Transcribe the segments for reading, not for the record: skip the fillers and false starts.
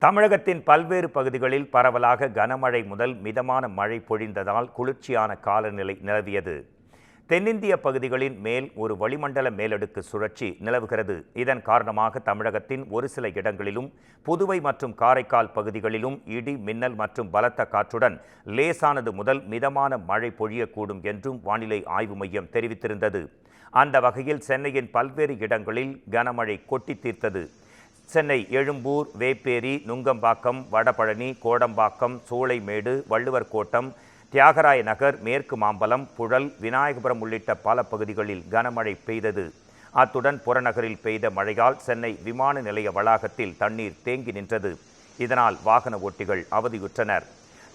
தமிழகத்தின் பல்வேறு பகுதிகளில் பரவலாக கனமழை முதல் மிதமான மழை பொழிந்ததால் குளிர்ச்சியான காலநிலை நிலவியது. தென்னிந்திய பகுதிகளின் மேல் ஒரு வளிமண்டல மேலடுக்கு சுழற்சி நிலவுகிறது. இதன் காரணமாக தமிழகத்தின் ஒரு சில இடங்களிலும் புதுவை மற்றும் காரைக்கால் பகுதிகளிலும் இடி, மின்னல் மற்றும் பலத்த காற்றுடன் லேசானது முதல் மிதமான மழை பொழியக்கூடும் என்றும் வானிலை ஆய்வு மையம் தெரிவித்திருந்தது. அந்த வகையில் சென்னையின் பல்வேறு இடங்களில் கனமழை கொட்டி தீர்த்தது. சென்னை எழும்பூர், வேப்பேரி, நுங்கம்பாக்கம், வடபழனி, கோடம்பாக்கம், சூளைமேடு, வள்ளுவர் கோட்டம், தியாகராய நகர், மேற்கு மாம்பலம், புழல், விநாயகபுரம் உள்ளிட்ட பல பகுதிகளில் கனமழை பெய்தது. அத்துடன் புறநகரில் பெய்த மழையால் சென்னை விமான நிலைய வளாகத்தில் தண்ணீர் தேங்கி நின்றது. இதனால் வாகன ஓட்டிகள் அவதியுற்றனர்.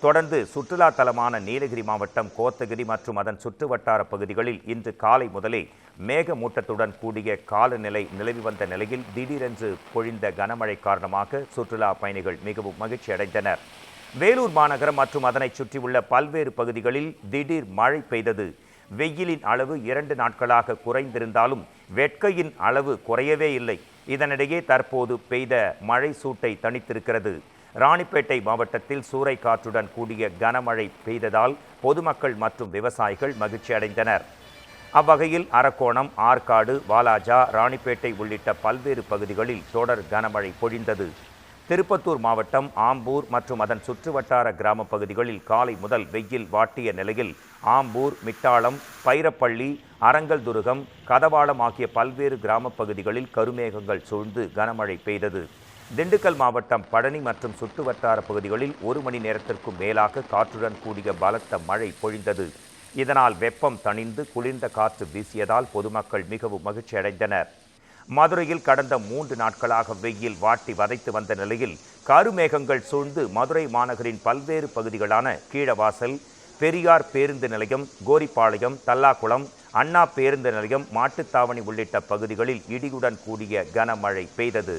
தொடர்ந்து சுற்றுலா தலமான நீலகிரி மாவட்டம் கோத்தகிரி மற்றும் அதன் சுற்றுவட்டார பகுதிகளில் இன்று காலை முதலே மேகமூட்டத்துடன் கூடிய காலநிலை நிலவி வந்த நிலையில் திடீரென்று பொழிந்த கனமழை காரணமாக சுற்றுலா பயணிகள் மிகவும் மகிழ்ச்சி அடைந்தனர். வேலூர் மாநகரம் மற்றும் அதனை சுற்றியுள்ள பல்வேறு பகுதிகளில் திடீர் மழை பெய்தது. வெயிலின் அளவு 2 நாட்களாக குறைந்திருந்தாலும் வெட்கையின் அளவு குறையவே இல்லை. இதனிடையே தற்போது பெய்த மழை சூட்டை தணித்திருக்கிறது. ராணிப்பேட்டை மாவட்டத்தில் சூறைக்காற்றுடன் கூடிய கனமழை பெய்ததால் பொதுமக்கள் மற்றும் விவசாயிகள் மகிழ்ச்சி அடைந்தனர். அவ்வகையில் அரக்கோணம், ஆற்காடு, வாலாஜா, ராணிப்பேட்டை உள்ளிட்ட பல்வேறு பகுதிகளில் தொடர் கனமழை பொழிந்தது. திருப்பத்தூர் மாவட்டம் ஆம்பூர் மற்றும் அதன் சுற்றுவட்டார கிராம பகுதிகளில் காலை முதல் வெயில் வாட்டிய நிலையில் ஆம்பூர், மிட்டாளம், பைரப்பள்ளி, அரங்கல்துருகம், கதவாளம் ஆகிய பல்வேறு கிராம பகுதிகளில் கருமேகங்கள் சூழ்ந்து கனமழை பெய்தது. திண்டுக்கல் மாவட்டம் பழனி மற்றும் சுற்றுவட்டார பகுதிகளில் 1 மணி நேரத்திற்கும் மேலாக காற்றுடன் கூடிய பலத்த மழை பொழிந்தது. இதனால் வெப்பம் தணிந்து குளிர்ந்த காற்று வீசியதால் பொதுமக்கள் மிகவும் மகிழ்ச்சி அடைந்தனர். மதுரையில் கடந்த 3 நாட்களாக வெயில் வாட்டி வதைத்து வந்த நிலையில் கருமேகங்கள் சூழ்ந்து மதுரை மாநகரின் பல்வேறு பகுதிகளான கீழவாசல், பெரியார் பேருந்து நிலையம், கோரிப்பாளையம், தல்லாக்குளம், அண்ணா பேருந்து நிலையம், மாட்டுத்தாவணி உள்ளிட்ட பகுதிகளில் இடியுடன் கூடிய கனமழை பெய்தது.